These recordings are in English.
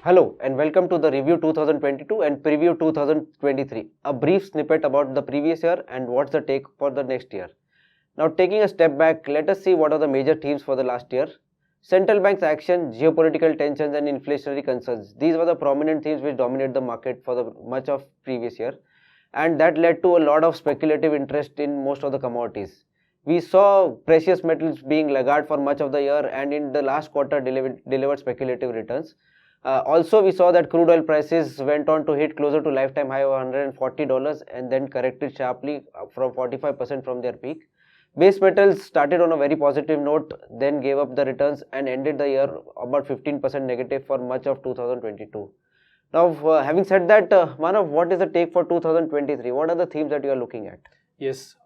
Hello and welcome to the review 2022 and preview 2023, a brief snippet about the previous year and what's the take for the next year. Now taking a step back, let us see what are the major themes for the last year. Central banks action, geopolitical tensions and inflationary concerns. These were the prominent themes which dominate the market for the much of previous year, and that led to a lot of speculative interest in most of the commodities. We saw precious metals being laggard for much of the year and in the last quarter delivered speculative returns. Also, we saw that crude oil prices went on to hit closer to lifetime high of $140 and then corrected sharply from 45% from their peak. Base metals started on a very positive note, then gave up the returns and ended the year about 15% negative for much of 2022. Now, having said that, Manav, what is the take for 2023? What are the themes that you are looking at? Yes.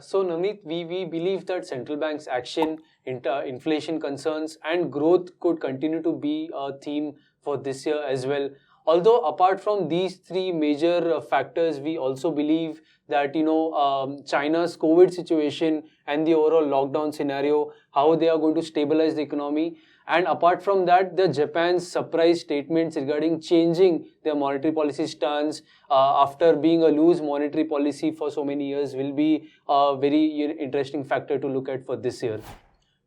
So, Navneet, we believe that central banks' action, inflation concerns, and growth could continue to be a theme for this year as well. Although, apart from these three major factors, we also believe that China's COVID situation and the overall lockdown scenario, how they are going to stabilize the economy. And apart from that, the Japan's surprise statements regarding changing their monetary policy stance after being a loose monetary policy for so many years will be a very interesting factor to look at for this year.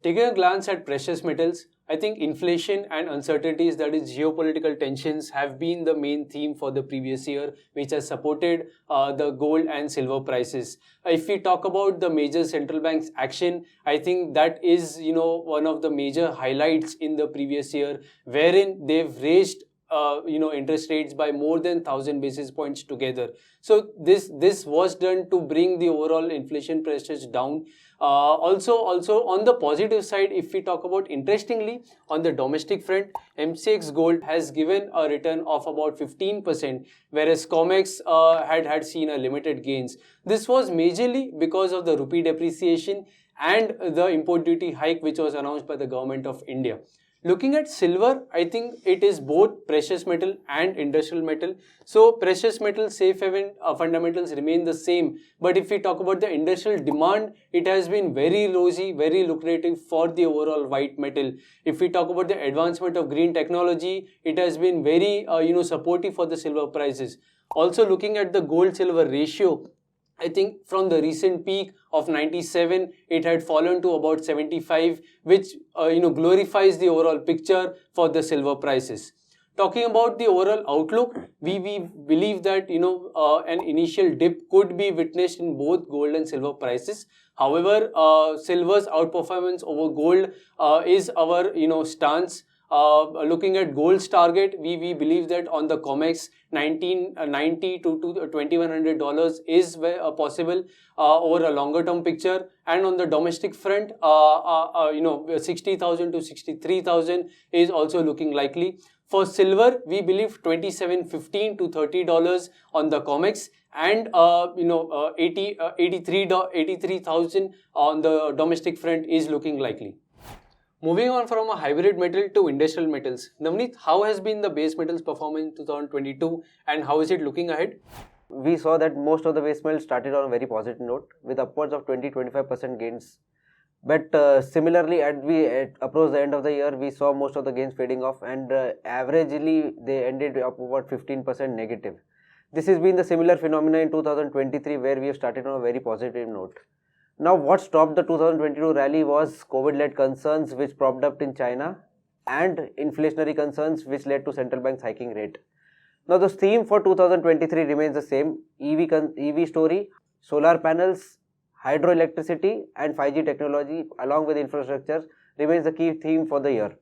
Taking a glance at precious metals, I think inflation and uncertainties, that is geopolitical tensions, have been the main theme for the previous year, which has supported the gold and silver prices. If we talk about the major central banks' action, I think that is one of the major highlights in the previous year, wherein they've raised interest rates by more than 1,000 basis points together. So this was done to bring the overall inflation pressures down. Also on the positive side, if we talk about, interestingly, on the domestic front, MCX Gold has given a return of about 15%, whereas COMEX had seen a limited gains. This was majorly because of the rupee depreciation and the import duty hike which was announced by the government of India. Looking at silver, I think it is both precious metal and industrial metal. So precious metal safe haven fundamentals remain the same. But if we talk about the industrial demand, it has been very rosy, very lucrative for the overall white metal. If we talk about the advancement of green technology, it has been very supportive for the silver prices. Also looking at the gold silver ratio, I think from the recent peak of 97, it had fallen to about 75, which glorifies the overall picture for the silver prices. Talking about the overall outlook, we believe that an initial dip could be witnessed in both gold and silver prices. However, silver's outperformance over gold is our stance. Looking at gold's target, we believe that on the COMEX, $1990 to $2,100 is possible over a longer term picture, and on the domestic front, 60,000 to 63,000 is also looking likely. For silver, we believe $27.15 to $30 on the COMEX, and 83,000 on the domestic front is looking likely. Moving on from a hybrid metal to industrial metals, Navneet, how has been the base metals performance in 2022 and how is it looking ahead? We saw that most of the base metals started on a very positive note with upwards of 20-25% gains. But similarly, as we approach the end of the year, we saw most of the gains fading off, and averagely they ended up about 15% negative. This has been the similar phenomena in 2023, where we have started on a very positive note. Now, what stopped the 2022 rally was COVID-led concerns which propped up in China and inflationary concerns which led to central banks hiking rate. Now, the theme for 2023 remains the same: EV story, solar panels, hydroelectricity and 5G technology along with infrastructure remains the key theme for the year.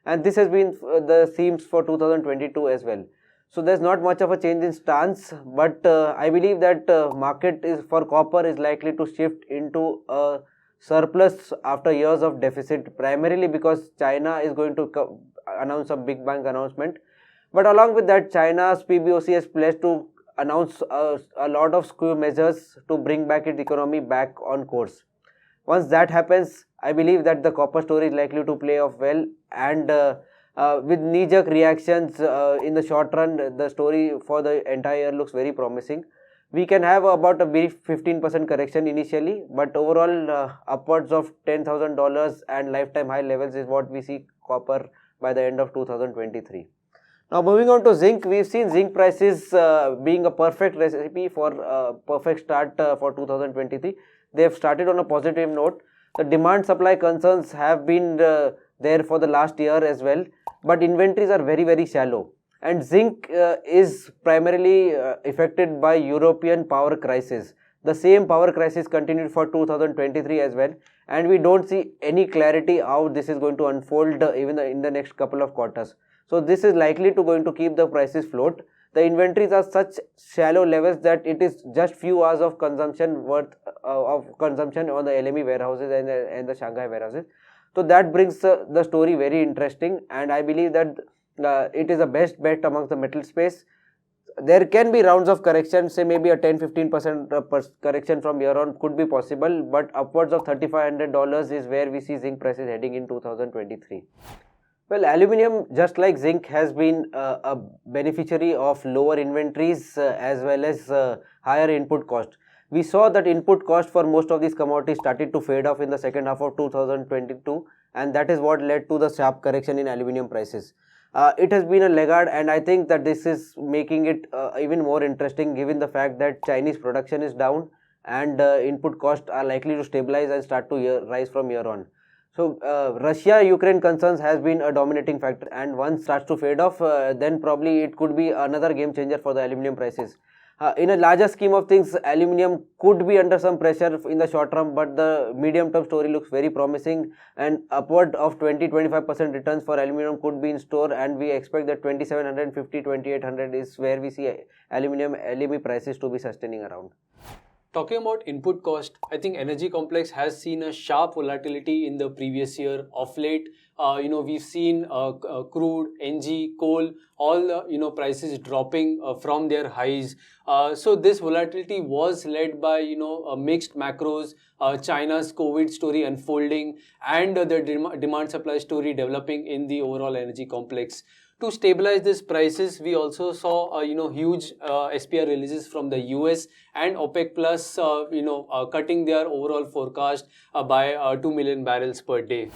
And this has been the themes for 2022 as well. So there's not much of a change in stance, but I believe that market is for copper is likely to shift into a surplus after years of deficit, primarily because China is going to announce a big bang announcement. But along with that, China's PBOC has pledged to announce a lot of skew measures to bring back its economy back on course. Once that happens, I believe that the copper story is likely to play off well, and with knee-jerk reactions in the short run, the story for the entire year looks very promising. We can have about a brief 15% correction initially, but overall upwards of $10,000 and lifetime high levels is what we see copper by the end of 2023. Now moving on to zinc, we've seen zinc prices being a perfect recipe for perfect start for 2023. They have started on a positive note. The demand supply concerns have been there for the last year as well, but inventories are very shallow. And zinc is primarily affected by European power crisis. The same power crisis continued for 2023 as well, and we don't see any clarity how this is going to unfold even in the next couple of quarters. So this is likely to going to keep the prices float. The inventories are such shallow levels that it is just few hours of consumption worth of consumption on the LME warehouses and the Shanghai warehouses. So that brings the story very interesting, and I believe that it is the best bet amongst the metal space. There can be rounds of correction, say maybe a 10-15% correction from here on could be possible, but upwards of $3,500 is where we see zinc prices heading in 2023. Well, aluminium, just like zinc, has been a beneficiary of lower inventories as well as higher input cost. We saw that input cost for most of these commodities started to fade off in the second half of 2022, and that is what led to the sharp correction in aluminium prices. It has been a laggard, and I think that this is making it even more interesting given the fact that Chinese production is down and input costs are likely to stabilize and start to rise from here on. So Russia-Ukraine concerns has been a dominating factor, and once starts to fade off, then probably it could be another game changer for the aluminium prices. In a larger scheme of things, aluminium could be under some pressure in the short term, but the medium term story looks very promising, and upward of 20-25% returns for aluminium could be in store, and we expect that 2750-2800 is where we see aluminium LME prices to be sustaining around. Talking about input cost, I think energy complex has seen a sharp volatility in the previous year. Of late, we've seen crude, NG, coal, all the prices dropping from their highs. So this volatility was led by mixed macros, China's COVID story unfolding, and the demand supply story developing in the overall energy complex. To stabilize these prices, we also saw huge SPR releases from the US and OPEC Plus cutting their overall forecast by 2 million barrels per day.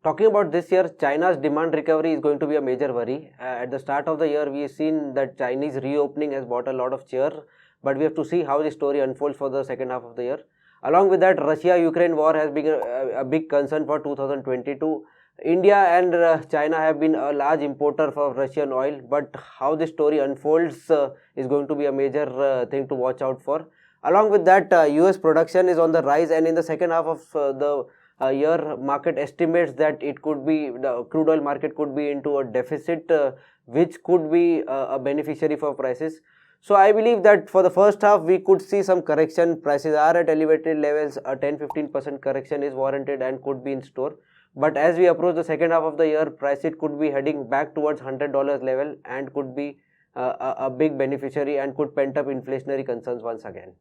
Talking about this year, China's demand recovery is going to be a major worry. At the start of the year, we have seen that Chinese reopening has brought a lot of cheer, but we have to see how the story unfolds for the second half of the year. Along with that, Russia-Ukraine war has been a big concern for 2022. India and China have been a large importer for Russian oil, but how this story unfolds is going to be a major thing to watch out for. Along with that, US production is on the rise, and in the second half of the year, market estimates that it could be, the crude oil market could be into a deficit, which could be a beneficiary for prices. So I believe that for the first half, we could see some correction. Prices are at elevated levels. A 10-15% correction is warranted and could be in store. But as we approach the second half of the year, prices could be heading back towards $100 level and could be a big beneficiary and could pent up inflationary concerns once again.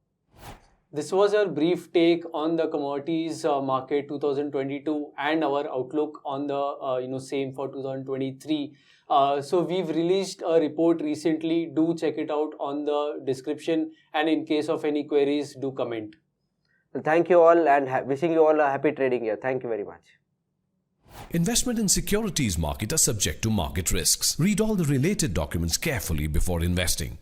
This was our brief take on the commodities market 2022 and our outlook on the same for 2023. So we've released a report recently. Do check it out on the description, and in case of any queries, do comment. Thank you all, and wishing you all a happy trading year. Thank you very much. Investment in securities market are subject to market risks. Read all the related documents carefully before investing.